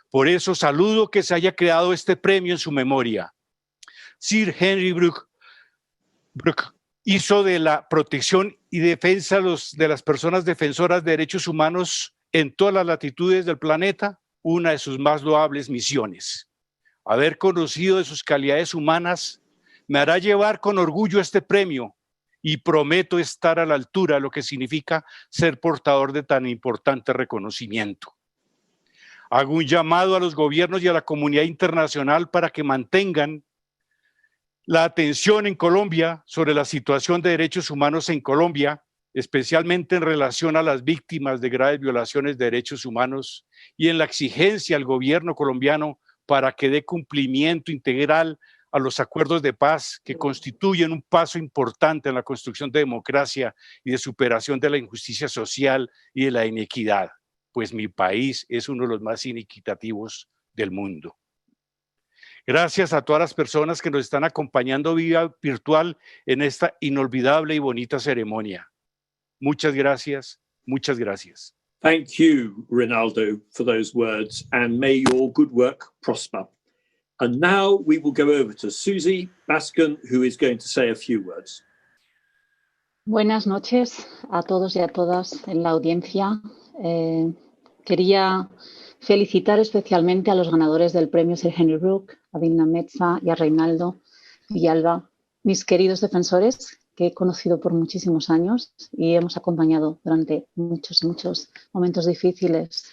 Por eso saludo que se haya creado este premio en su memoria. Sir Henry Brooke hizo de la protección y defensa de las personas defensoras de derechos humanos en todas las latitudes del planeta una de sus más loables misiones. Haber conocido de sus calidades humanas me hará llevar con orgullo este premio y prometo estar a la altura de lo que significa ser portador de tan importante reconocimiento. Hago un llamado a los gobiernos y a la comunidad internacional para que mantengan la atención en Colombia sobre la situación de derechos humanos en Colombia, especialmente en relación a las víctimas de graves violaciones de derechos humanos y en la exigencia al gobierno colombiano para que dé cumplimiento integral a los acuerdos de paz que constituyen un paso importante en la construcción de democracia y de superación de la injusticia social y de la inequidad, pues mi país es uno de los más inequitativos del mundo. Gracias a todas las personas que nos están acompañando vía virtual en esta inolvidable y bonita ceremonia. Muchas gracias, muchas gracias. Thank you, Ronaldo, for those words, and may your good work prosper. And now we will go over to Susie Baskin, who is going to say a few words. Buenas noches a todos y a todas en la audiencia. Quería felicitar especialmente a los ganadores del premio Sir Henry Brooke, a Dina Mesa y a Reinaldo y Alba, mis queridos defensores, que he conocido por muchísimos años y hemos acompañado durante muchos momentos difíciles.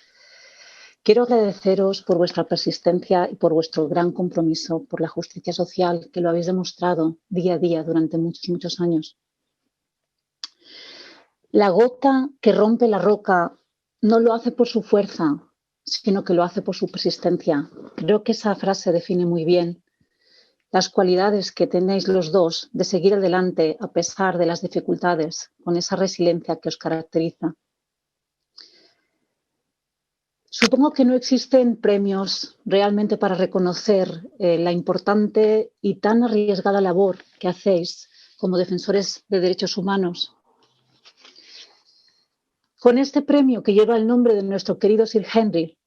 Quiero agradeceros por vuestra persistencia y por vuestro gran compromiso por la justicia social, que lo habéis demostrado día a día durante muchos años. La gota que rompe la roca no lo hace por su fuerza, sino que lo hace por su persistencia. Creo que esa frase define muy bien las cualidades que tenéis los dos de seguir adelante a pesar de las dificultades, con esa resiliencia que os caracteriza. Supongo que no existen premios realmente para reconocer la importante y tan arriesgada labor que hacéis como defensores de derechos humanos. Con este premio que lleva el nombre de nuestro querido Sir Henry,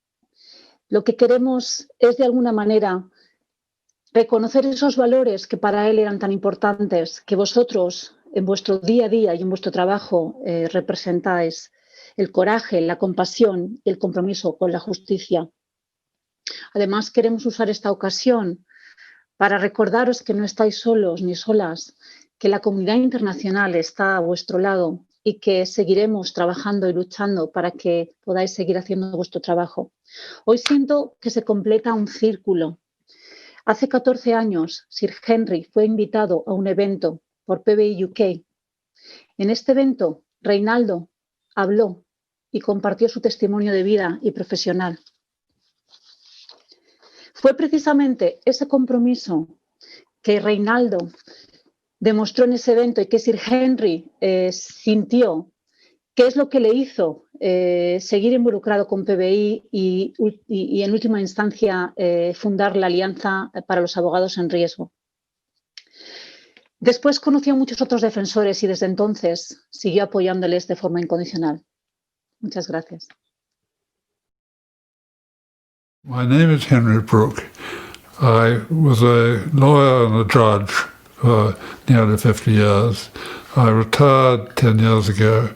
lo que queremos es de alguna manera reconocer esos valores que para él eran tan importantes, que vosotros en vuestro día a día y en vuestro trabajo representáis: el coraje, la compasión y el compromiso con la justicia. Además, queremos usar esta ocasión para recordaros que no estáis solos ni solas, que la comunidad internacional está a vuestro lado y que seguiremos trabajando y luchando para que podáis seguir haciendo vuestro trabajo. Hoy siento que se completa un círculo. Hace 14 años, Sir Henry fue invitado a un evento por PBI UK. En este evento, Reinaldo habló y compartió su testimonio de vida y profesional. Fue precisamente ese compromiso que Reinaldo demostró en ese evento y que Sir Henry sintió, que es lo que le hizo seguir involucrado con PBI y en última instancia fundar la Alianza para los Abogados en Riesgo. Después conoció a muchos otros defensores y desde entonces siguió apoyándoles de forma incondicional. Muchas gracias. My name is Henry Brooke. I was a lawyer and a judge for nearly 50 years. I retired 10 years ago,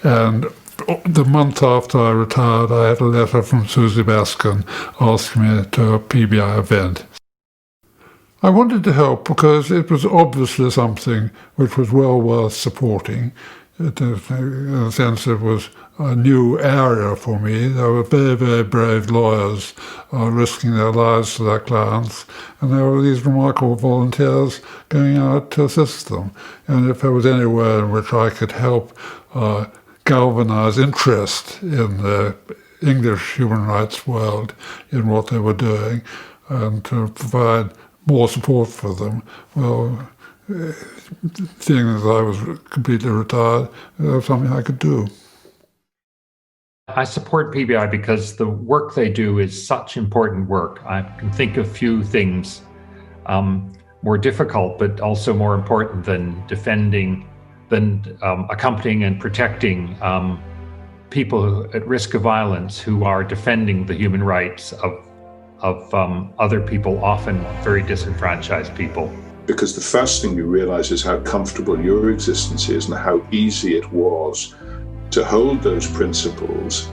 and the month after I retired, I had a letter from Susie Baskin asking me to a PBI event. I wanted to help because it was obviously something which was well worth supporting. In a sense, it was a new area for me. There were very, very brave lawyers risking their lives for their clients, and there were these remarkable volunteers going out to assist them. And if there was any way in which I could help galvanise interest in the English human rights world in what they were doing and to provide more support for them, well, seeing as I was completely retired, that was something I could do. I support PBI because the work they do is such important work. I can think of few things more difficult, but also more important than accompanying and protecting people at risk of violence who are defending the human rights of other people, often very disenfranchised people. Because the first thing you realize is how comfortable your existence is and how easy it was to hold those principles,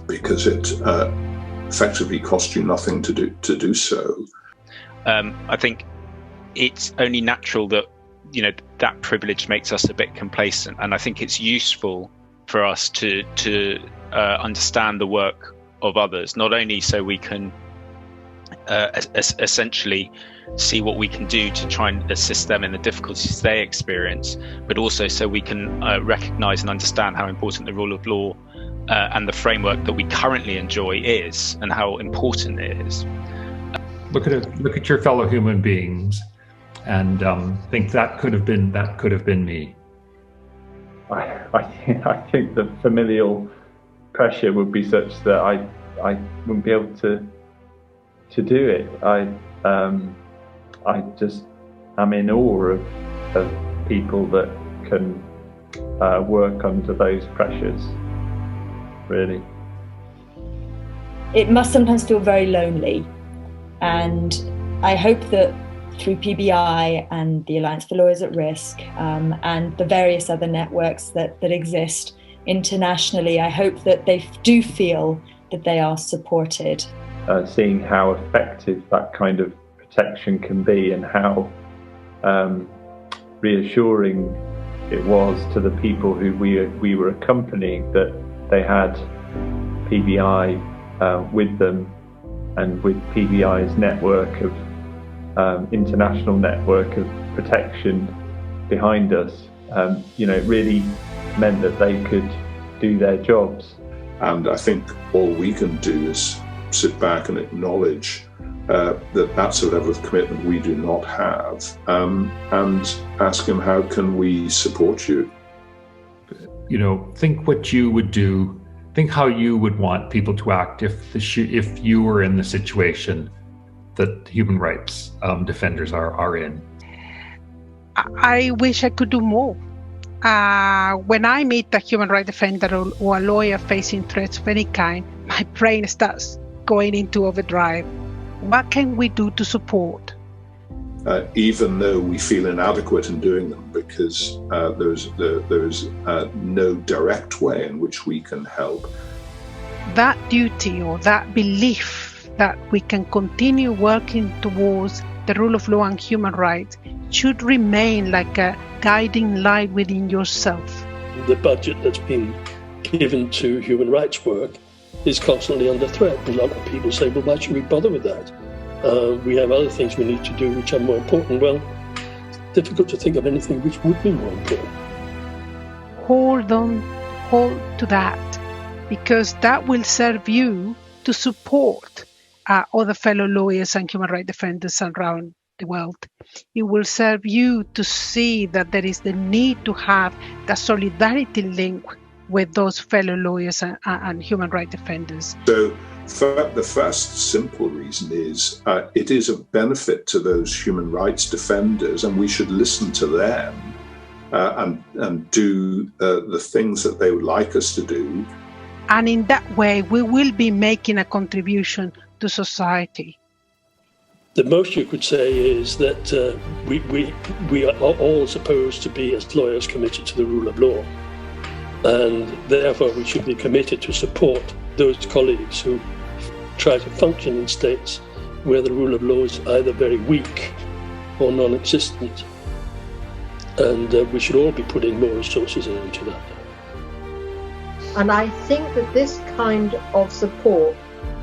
because it effectively cost you nothing to do so. I think it's only natural that that privilege makes us a bit complacent, and I think it's useful for us to understand the work of others, not only so we can essentially see what we can do to try and assist them in the difficulties they experience, but also so we can recognise and understand how important the rule of law and the framework that we currently enjoy is, and how important it is. Look at your fellow human beings, and think that could have been me. I think the familial pressure would be such that I wouldn't be able to do it. I'm in awe of people that can work under those pressures, really. It must sometimes feel very lonely, and I hope that through PBI and the Alliance for Lawyers at Risk and the various other networks that exist internationally, I hope that they do feel that they are supported. Seeing how effective that kind of protection can be, and how reassuring it was to the people who we were accompanying that they had PBI with them, and with PBI's network of international network of protection behind us. It really meant that they could do their jobs. And I think all we can do is sit back and acknowledge that that's a level of commitment we do not have, and ask him, how can we support you? Think what you would do. Think how you would want people to act if you were in the situation that human rights defenders are in. I wish I could do more. When I meet a human rights defender or a lawyer facing threats of any kind, my brain starts going into overdrive. What can we do to support? Even though we feel inadequate in doing them, because there's no direct way in which we can help. That duty or that belief that we can continue working towards the rule of law and human rights should remain like a guiding light within yourself. The budget that's been given to human rights work is constantly under threat. A lot of people say, well, why should we bother with that? We have other things we need to do which are more important. Well, it's difficult to think of anything which would be more important. Hold to that, because that will serve you to support other fellow lawyers and human rights defenders around the world. It will serve you to see that there is the need to have the solidarity link with those fellow lawyers and human rights defenders. So the first simple reason is it is of benefit to those human rights defenders, and we should listen to them and do the things that they would like us to do. And in that way, we will be making a contribution to society. The most you could say is that we are all supposed to be, as lawyers, committed to the rule of law. And therefore, we should be committed to support those colleagues who try to function in states where the rule of law is either very weak or non-existent. And we should all be putting more resources into that. And I think that this kind of support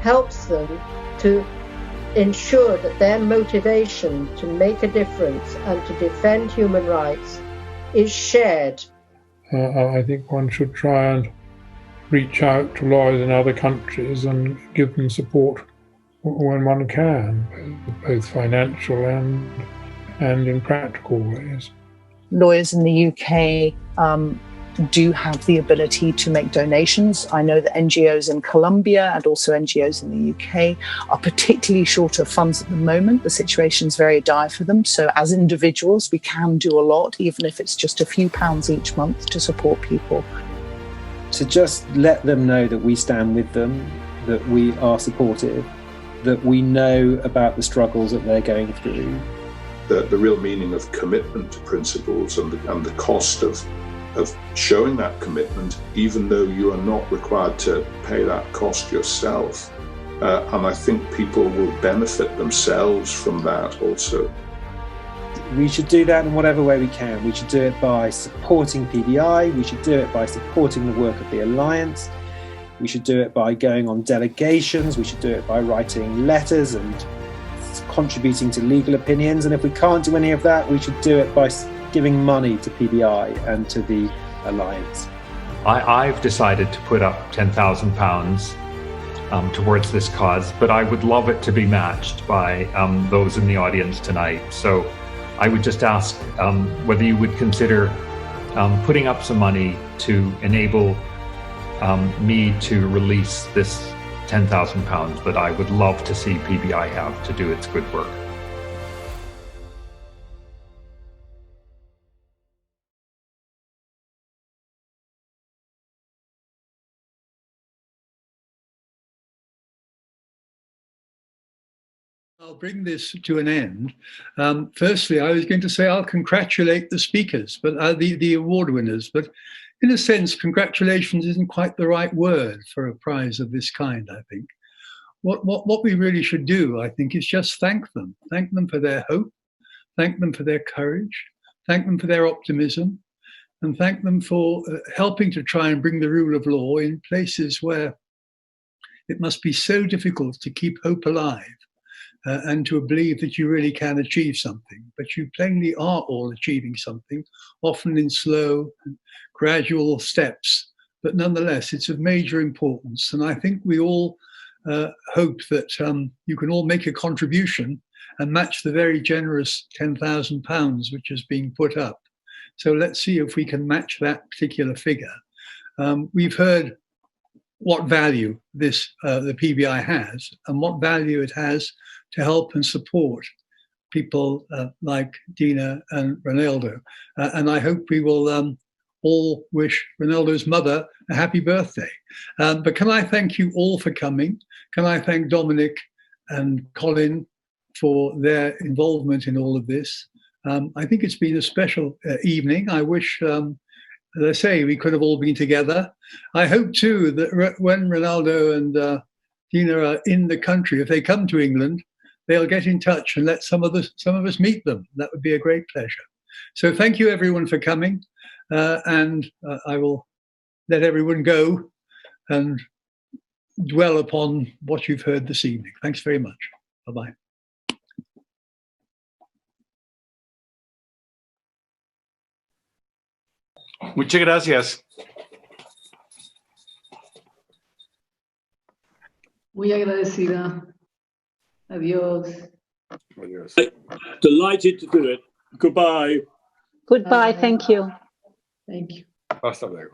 helps them to ensure that their motivation to make a difference and to defend human rights is shared. I think one should try and reach out to lawyers in other countries and give them support when one can, both financial and in practical ways. Lawyers in the UK do have the ability to make donations. I know that NGOs in Colombia and also NGOs in the UK are particularly short of funds at the moment. The situation is very dire for them. So as individuals, we can do a lot, even if it's just a few pounds each month to support people. To just let them know that we stand with them, that we are supportive, that we know about the struggles that they're going through. The real meaning of commitment to principles and the cost of showing that commitment, even though you are not required to pay that cost yourself. And I think people will benefit themselves from that also. We should do that in whatever way we can. We should do it by supporting PBI. We should do it by supporting the work of the Alliance. We should do it by going on delegations. We should do it by writing letters and contributing to legal opinions. And if we can't do any of that, we should do it by giving money to PBI and to the Alliance. I've decided to put up £10,000 towards this cause, but I would love it to be matched by those in the audience tonight. So I would just ask whether you would consider putting up some money to enable me to release this £10,000 that I would love to see PBI have to do its good work. I'll bring this to an end. Firstly, I was going to say I'll congratulate the speakers, but the award winners. But in a sense, congratulations isn't quite the right word for a prize of this kind, I think. What we really should do, I think, is just thank them for their hope, thank them for their courage, thank them for their optimism, and thank them for helping to try and bring the rule of law in places where it must be so difficult to keep hope alive and to believe that you really can achieve something. But you plainly are all achieving something, often in slow and gradual steps. But nonetheless, it's of major importance. And I think we all hope that you can all make a contribution and match the very generous £10,000 which is being put up. So let's see if we can match that particular figure. We've heard what value this the PBI has and what value it has to help and support people like Dina and Ronaldo. And I hope we will all wish Ronaldo's mother a happy birthday. But can I thank you all for coming? Can I thank Dominic and Colin for their involvement in all of this? I think it's been a special evening. I wish, as I say, we could have all been together. I hope too that when Ronaldo and Dina are in the country, if they come to England, they'll get in touch and let some of us meet them. That would be a great pleasure. So thank you everyone for coming, and I will let everyone go and dwell upon what you've heard this evening. Thanks very much. Bye-bye. Muchas gracias. Muy agradecida. Adiós. Adiós. Delighted to do it. Goodbye. Goodbye. Thank you. Thank you. Hasta luego.